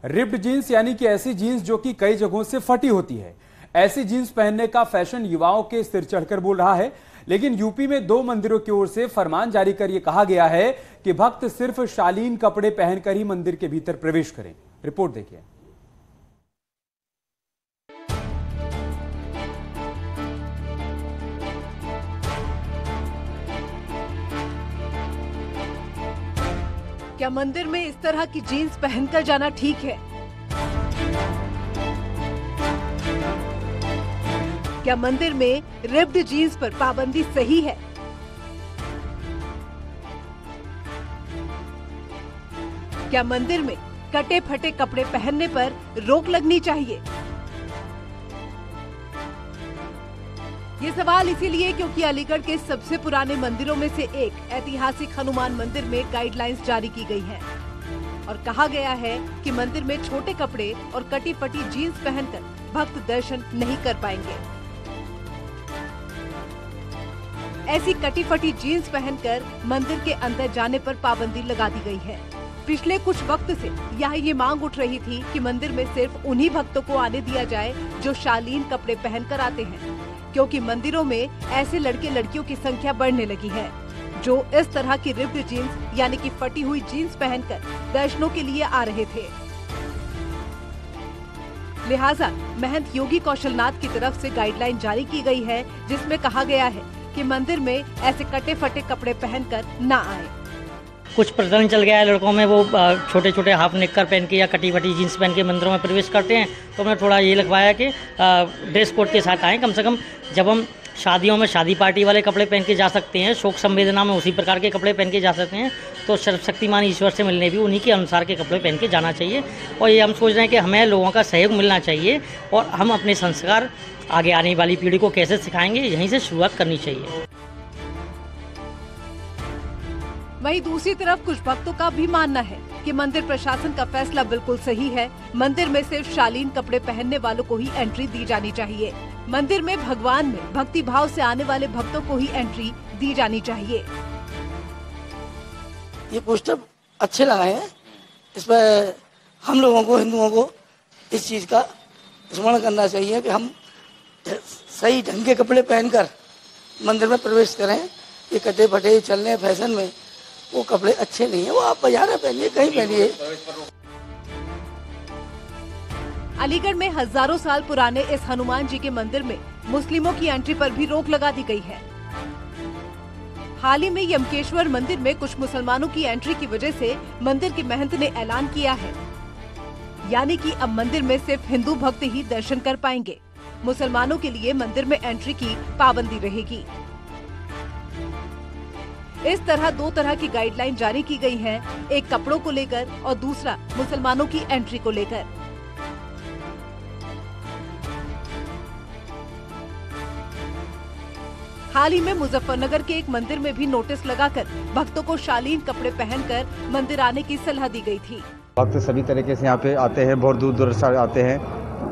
Ripped jeans यानी कि ऐसी जीन्स जो कि कई जगहों से फटी होती है। ऐसी जीन्स पहनने का फैशन युवाओं के सिर चढ़कर बोल रहा है। लेकिन यूपी में 2 मंदिरों की ओर से फरमान जारी कर यह कहा गया है कि भक्त सिर्फ शालीन कपड़े पहनकर ही मंदिर के भीतर प्रवेश करें। रिपोर्ट देखिए। क्या मंदिर में इस तरह की जीन्स पहनकर जाना ठीक है? क्या मंदिर में रिप्ड जीन्स पर पाबंदी सही है? क्या मंदिर में कटे फटे कपड़े पहनने पर रोक लगनी चाहिए? ये सवाल इसीलिए क्योंकि अलीगढ़ के सबसे पुराने मंदिरों में से एक ऐतिहासिक हनुमान मंदिर में गाइडलाइंस जारी की गई हैं और कहा गया है कि मंदिर में छोटे कपड़े और कटी फटी जीन्स पहनकर भक्त दर्शन नहीं कर पाएंगे। ऐसी कटी फटी जीन्स पहनकर मंदिर के अंदर जाने पर पाबंदी लगा दी गई है। पिछले कुछ वक्त से यहाँ ये मांग उठ रही थी कि मंदिर में सिर्फ उन्हीं भक्तों को आने दिया जाए जो शालीन कपड़े पहनकर आते हैं, क्योंकि मंदिरों में ऐसे लड़के लड़कियों की संख्या बढ़ने लगी है जो इस तरह की रिप्ड जीन्स यानी कि फटी हुई जीन्स पहनकर दर्शनों के लिए आ रहे थे। लिहाजा महंत योगी कौशलनाथ की तरफ से गाइडलाइन जारी की गई है, जिसमें कहा गया है कि मंदिर में ऐसे कटे फटे कपड़े पहनकर न आए। कुछ प्रचलन चल गया है लड़कों में, वो छोटे छोटे हाफ नेकर पहन के या कटी फटी जीन्स पहन के मंदिरों में प्रवेश करते हैं। तो मैं थोड़ा ये लिखवाया कि ड्रेस कोड के साथ आएँ। कम से कम जब हम शादियों में शादी पार्टी वाले कपड़े पहन के जा सकते हैं, शोक संवेदना में उसी प्रकार के कपड़े पहन के जा सकते हैं, तो सर्वशक्तिमान ईश्वर से मिलने भी उन्हीं के अनुसार के कपड़े पहन के जाना चाहिए। और ये हम सोच रहे हैं कि हमें लोगों का सहयोग मिलना चाहिए और हम अपने संस्कार आगे आने वाली पीढ़ी को कैसे सिखाएंगे, यहीं से शुरुआत करनी चाहिए। वहीं दूसरी तरफ कुछ भक्तों का भी मानना है कि मंदिर प्रशासन का फैसला बिल्कुल सही है। मंदिर में सिर्फ शालीन कपड़े पहनने वालों को ही एंट्री दी जानी चाहिए। मंदिर में भगवान में भक्ति भाव से आने वाले भक्तों को ही एंट्री दी जानी चाहिए। ये पोस्टर अच्छे लगाए हैं। इस पर हम लोगों को, हिंदुओं को इस चीज का स्मरण करना चाहिए कि हम सही ढंग के कपड़े पहनकर मंदिर में प्रवेश करें। ये कटे फटे चलने फैशन में वो कपड़े अच्छे नहीं है। वो आप बाजार में पहनिए, कहीं पहनिए। अलीगढ़ में हजारों साल पुराने इस हनुमान जी के मंदिर में मुस्लिमों की एंट्री पर भी रोक लगा दी गई है। हाल ही में यमकेश्वर मंदिर में कुछ मुसलमानों की एंट्री की वजह से मंदिर के महंत ने ऐलान किया है, यानी कि अब मंदिर में सिर्फ हिंदू भक्त ही दर्शन कर पाएंगे। मुसलमानों के लिए मंदिर में एंट्री की पाबंदी रहेगी। इस तरह 2 तरह की गाइडलाइन जारी की गई है, एक कपड़ों को लेकर और दूसरा मुसलमानों की एंट्री को लेकर। हाल ही में मुजफ्फरनगर के एक मंदिर में भी नोटिस लगाकर भक्तों को शालीन कपड़े पहनकर मंदिर आने की सलाह दी गई थी। भक्त सभी तरीके से यहाँ पे आते हैं, बहुत दूर दूर से आते हैं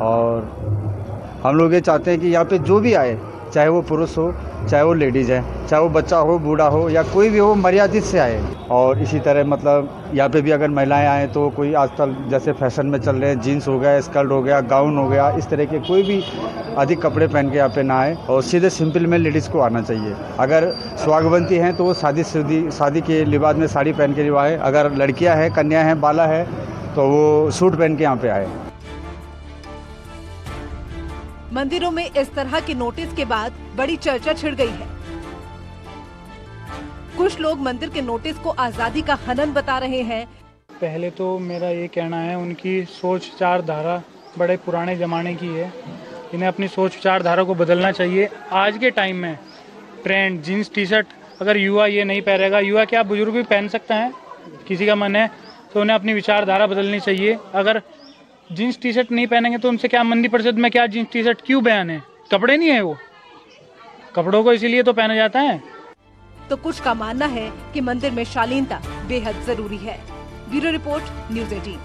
और हम लोग ये चाहते हैं कि यहाँ पे जो भी आए, चाहे वो पुरुष हो, चाहे वो लेडीज़ है, चाहे वो बच्चा हो, बूढ़ा हो या कोई भी हो, मर्यादित से आए। और इसी तरह मतलब यहाँ पे भी अगर महिलाएं आएँ तो कोई आजकल जैसे फैशन में चल रहे हैं, जीन्स हो गया, स्कर्ट हो गया, गाउन हो गया, इस तरह के कोई भी अधिक कपड़े पहन के यहाँ पे ना आए और सीधे सिंपल में लेडीज़ को आना चाहिए। अगर सुहागवंती हैं तो वो शादी के लिबास में साड़ी पहन के आए। अगर लड़कियाँ हैं, कन्या हैं, बाला है तो वो सूट पहन के यहाँ पे आए। मंदिरों में इस तरह के नोटिस के बाद बड़ी चर्चा छिड़ गई है। कुछ लोग मंदिर के नोटिस को आजादी का हनन बता रहे हैं। पहले तो मेरा ये कहना है, उनकी सोच विचारधारा बड़े पुराने जमाने की है। इन्हें अपनी सोच विचारधारा को बदलना चाहिए। आज के टाइम में ट्रेंड जीन्स टी शर्ट अगर युवा ये नहीं पहनेगा, युवा क्या बुजुर्ग भी पहन सकता है, किसी का मन है तो उन्हें अपनी विचारधारा बदलनी चाहिए। अगर जीन्स टी शर्ट नहीं पहनेंगे तो उनसे क्या मंदिर परिषद में क्या जीन्स टी शर्ट क्यों बैन है? कपड़े नहीं है वो, कपड़ों को इसीलिए तो पहना जाता है। तो कुछ का मानना है कि मंदिर में शालीनता बेहद जरूरी है। Bureau report, news 18।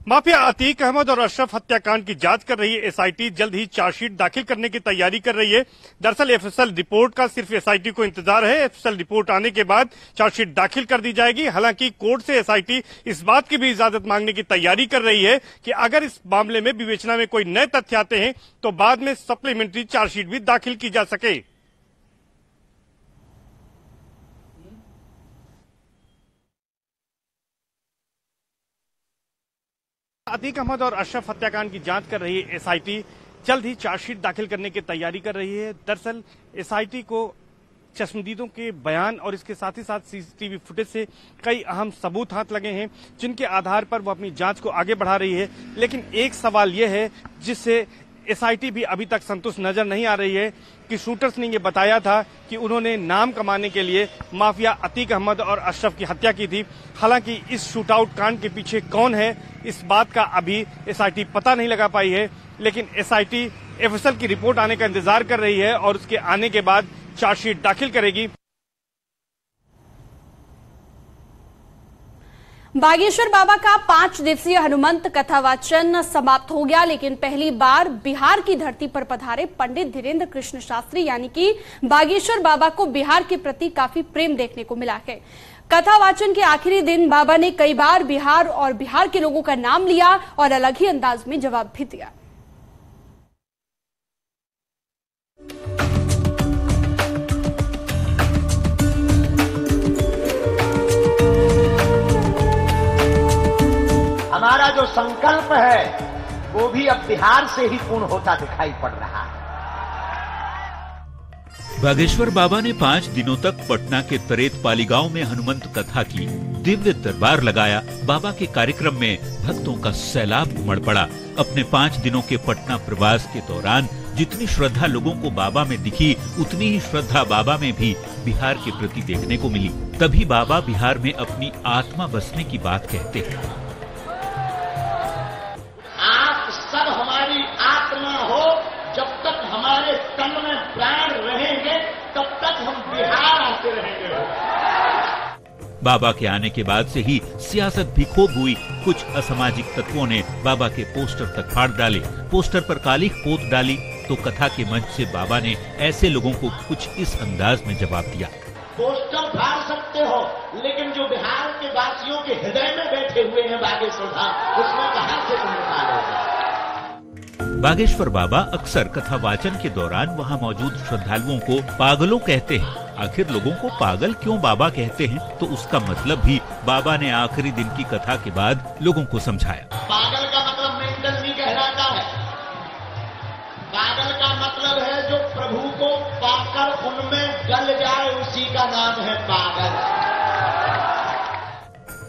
Mafia Atiq Ahmed और अशरफ हत्याकांड की जांच कर रही एसआईटी जल्द ही चार्जशीट दाखिल करने की तैयारी कर रही है। दरअसल एफएसएल रिपोर्ट का सिर्फ एसआईटी को इंतजार है। एफएसएल रिपोर्ट आने के बाद चार्जशीट दाखिल कर दी जाएगी। हालांकि कोर्ट से एसआईटी इस बात की भी इजाजत मांगने की तैयारी कर रही है कि अगर इस मामले में विवेचना में कोई नए तथ्य आते हैं तो बाद में सप्लीमेंट्री चार्जशीट भी दाखिल की जा सके। अतीक अहमद और अशरफ हत्याकांड की जांच कर रही एसआईटी जल्द ही चार्जशीट दाखिल करने की तैयारी कर रही है। दरअसल एसआईटी को चश्मदीदों के बयान और इसके साथ ही साथ सीसीटीवी फुटेज से कई अहम सबूत हाथ लगे हैं, जिनके आधार पर वो अपनी जांच को आगे बढ़ा रही है। लेकिन एक सवाल यह है जिससे एसआईटी भी अभी तक संतुष्ट नजर नहीं आ रही है कि शूटर्स ने ये बताया था कि उन्होंने नाम कमाने के लिए माफिया अतीक अहमद और अशरफ की हत्या की थी। हालांकि इस शूटआउट कांड के पीछे कौन है, इस बात का अभी एसआईटी पता नहीं लगा पाई है। लेकिन एसआईटी एफएसएल की रिपोर्ट आने का इंतजार कर रही है और उसके आने के बाद चार्जशीट दाखिल करेगी। बागेश्वर बाबा का 5 दिवसीय हनुमंत कथावाचन समाप्त हो गया, लेकिन पहली बार बिहार की धरती पर पधारे पंडित धीरेन्द्र कृष्ण शास्त्री यानी कि बागेश्वर बाबा को बिहार के प्रति काफी प्रेम देखने को मिला है। कथावाचन के आखिरी दिन बाबा ने कई बार बिहार और बिहार के लोगों का नाम लिया और अलग ही अंदाज में जवाब भी दिया। हमारा जो संकल्प है वो भी अब बिहार से ही पूर्ण होता दिखाई पड़ रहा है। बागेश्वर बाबा ने 5 दिनों तक पटना के तरेत पाली गांव में हनुमंत कथा की, दिव्य दरबार लगाया। बाबा के कार्यक्रम में भक्तों का सैलाब उमड़ पड़ा। अपने 5 दिनों के पटना प्रवास के दौरान जितनी श्रद्धा लोगों को बाबा में दिखी, उतनी ही श्रद्धा बाबा में भी बिहार के प्रति देखने को मिली। तभी बाबा बिहार में अपनी आत्मा बसने की बात कहते हैं। आप सब हमारी आत्मा हो, जब तक हमारे तन में प्राण रहेंगे तब तक हम बिहार आते रहेंगे। बाबा के आने के बाद से ही सियासत भी खूब हुई। कुछ असामाजिक तत्वों ने बाबा के पोस्टर तक फाड़ डाले, पोस्टर पर काली पोत डाली। तो कथा के मंच से बाबा ने ऐसे लोगों को कुछ इस अंदाज में जवाब दिया। पोस्टर फाड़ सकते हो, लेकिन जो बिहार के वासियों के हृदय में बैठे हुए हैं बागेश्वर धाम, उसमें कहां से तुम निकालोगे। बागेश्वर बाबा अक्सर कथा वाचन के दौरान वहां मौजूद श्रद्धालुओं को पागलों कहते हैं। आखिर लोगों को पागल क्यों बाबा कहते हैं, तो उसका मतलब भी बाबा ने आखिरी दिन की कथा के बाद लोगों को समझाया। पागल का मतलब मेंटल नहीं कहलाता है। पागल का मतलब है जो प्रभु को पाकर उनमें गल जाए, उसी का नाम है पागल।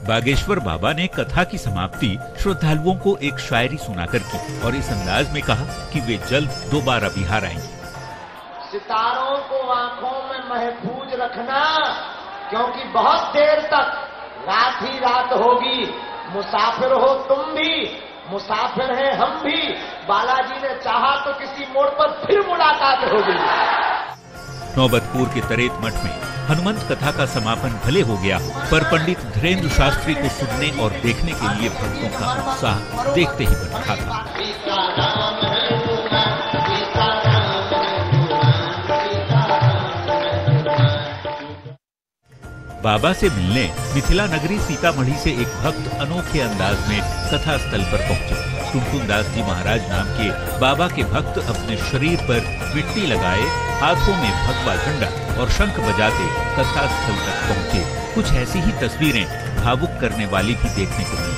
बागेश्वर बाबा ने कथा की समाप्ति श्रद्धालुओं को एक शायरी सुनाकर की और इस अंदाज में कहा कि वे जल्द दोबारा बिहार आएंगे। सितारों को आंखों में महफूज रखना, क्योंकि बहुत देर तक रात ही रात होगी। मुसाफिर हो तुम भी, मुसाफिर हैं हम भी। बालाजी ने चाहा तो किसी मोड़ पर फिर मुलाकात होगी। नौबतपुर के तरेत मठ में हनुमंत कथा का समापन भले हो गया, पर पंडित धीरेन्द्र शास्त्री को सुनने और देखने के लिए भक्तों का उत्साह देखते ही बन रहा था। बाबा से मिलने मिथिला नगरी सीतामढ़ी से एक भक्त अनोखे अंदाज में कथा स्थल पर पहुंचे। टुनटुन दास जी महाराज नाम के बाबा के भक्त अपने शरीर पर मिट्टी लगाए, हाथों में भगवा झंडा और शंख बजाते कथा स्थल तक पहुंचे। कुछ ऐसी ही तस्वीरें भावुक करने वाली भी देखने को मिली।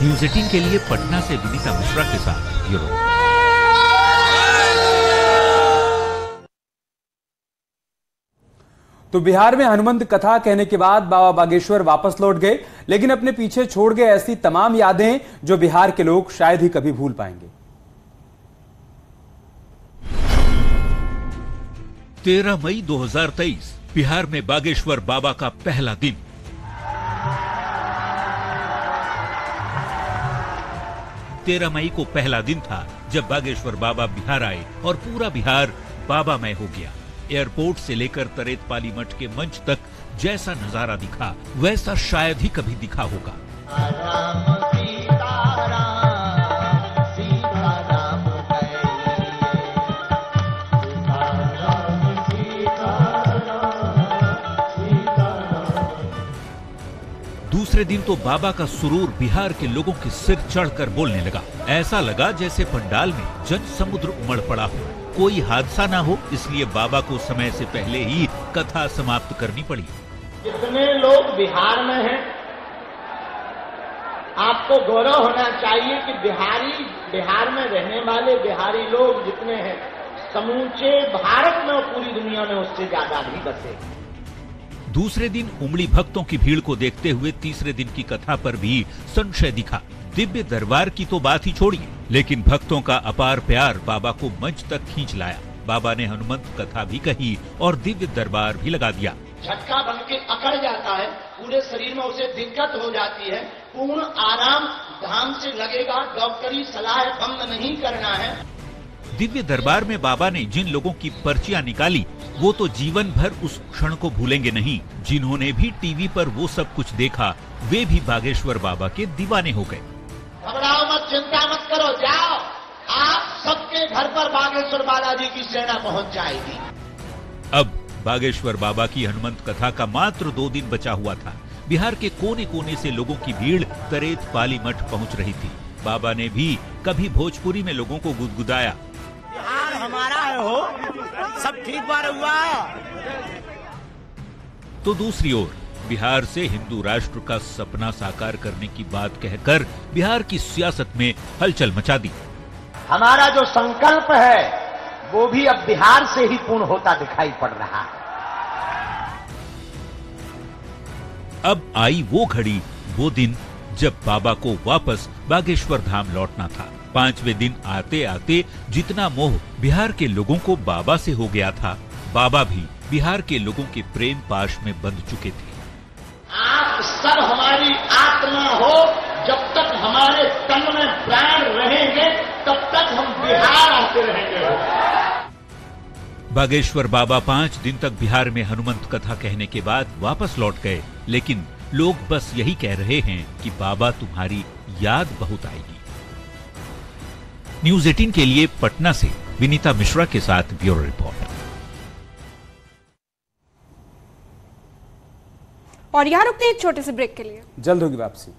न्यूज़ 18 के लिए पटना से विनीता मिश्रा के साथ यूरो। तो बिहार में हनुमंत कथा कहने के बाद बाबा बागेश्वर वापस लौट गए, लेकिन अपने पीछे छोड़ गए ऐसी तमाम यादें जो बिहार के लोग शायद ही कभी भूल पाएंगे। 13 मई 2023 बिहार में बागेश्वर बाबा का पहला दिन। तेरह मई को पहला दिन था जब बागेश्वर बाबा बिहार आए और पूरा बिहार बाबामय हो गया। एयरपोर्ट से लेकर तरेत पाली मठ के मंच तक जैसा नजारा दिखा, वैसा शायद ही कभी दिखा होगा। दूसरे दिन तो बाबा का सुरूर बिहार के लोगों के सिर चढ़कर बोलने लगा। ऐसा लगा जैसे पंडाल में जन समुद्र उमड़ पड़ा हो। कोई हादसा ना हो इसलिए बाबा को समय से पहले ही कथा समाप्त करनी पड़ी। जितने लोग बिहार में हैं, आपको गौरव होना चाहिए कि बिहार में रहने वाले बिहारी लोग जितने हैं, समूचे भारत में और पूरी दुनिया में उससे ज्यादा भी बसे। दूसरे दिन उमड़ी भक्तों की भीड़ को देखते हुए तीसरे दिन की कथा पर भी संशय दिखा। दिव्य दरबार की तो बात ही छोड़िए, लेकिन भक्तों का अपार प्यार बाबा को मंच तक खींच लाया। बाबा ने हनुमंत कथा भी कही और दिव्य दरबार भी लगा दिया। झटका बन के अकड़ जाता है, पूरे शरीर में उसे दिक्कत हो जाती है, पूर्ण आराम ध्यान से लगेगा, डॉक्टरी सलाह बंद नहीं करना है। दिव्य दरबार में बाबा ने जिन लोगों की पर्चियां निकाली वो तो जीवन भर उस क्षण को भूलेंगे नहीं। जिन्होंने भी टीवी पर वो सब कुछ देखा वे भी बागेश्वर बाबा के दीवाने हो गए। घबराओ मत, चिंता मत करो, जाओ, आप सबके घर पर बागेश्वर बालाजी की सेना पहुंच जाएगी। अब बागेश्वर बाबा की हनुमंत कथा का मात्र 2 दिन बचा हुआ था। बिहार के कोने कोने से लोगों की भीड़ तरेत पाली मठ पहुंच रही थी। बाबा ने भी कभी भोजपुरी में लोगों को गुदगुदाया, बिहार हमारा है हो, सब ठीक बार हुआ। तो दूसरी ओर बिहार से हिंदू राष्ट्र का सपना साकार करने की बात कहकर बिहार की सियासत में हलचल मचा दी। हमारा जो संकल्प है वो भी अब बिहार से ही पूर्ण होता दिखाई पड़ रहा है। अब आई वो घड़ी, वो दिन जब बाबा को वापस बागेश्वर धाम लौटना था। 5वें दिन आते आते जितना मोह बिहार के लोगों को बाबा से हो गया था, बाबा भी बिहार के लोगों के प्रेम पाश में बंध चुके थे। आप सब हमारी आत्मा हो, जब तक हमारे तन में प्राण रहेंगे तब तक हम बिहार आते रहेंगे। बागेश्वर बाबा 5 दिन तक बिहार में हनुमंत कथा कहने के बाद वापस लौट गए, लेकिन लोग बस यही कह रहे हैं कि बाबा तुम्हारी याद बहुत आएगी। न्यूज़ 18 के लिए पटना से विनीता मिश्रा के साथ ब्यूरो रिपोर्ट। और यहाँ रुकते हैं एक छोटे से ब्रेक के लिए, जल्द होगी वापसी।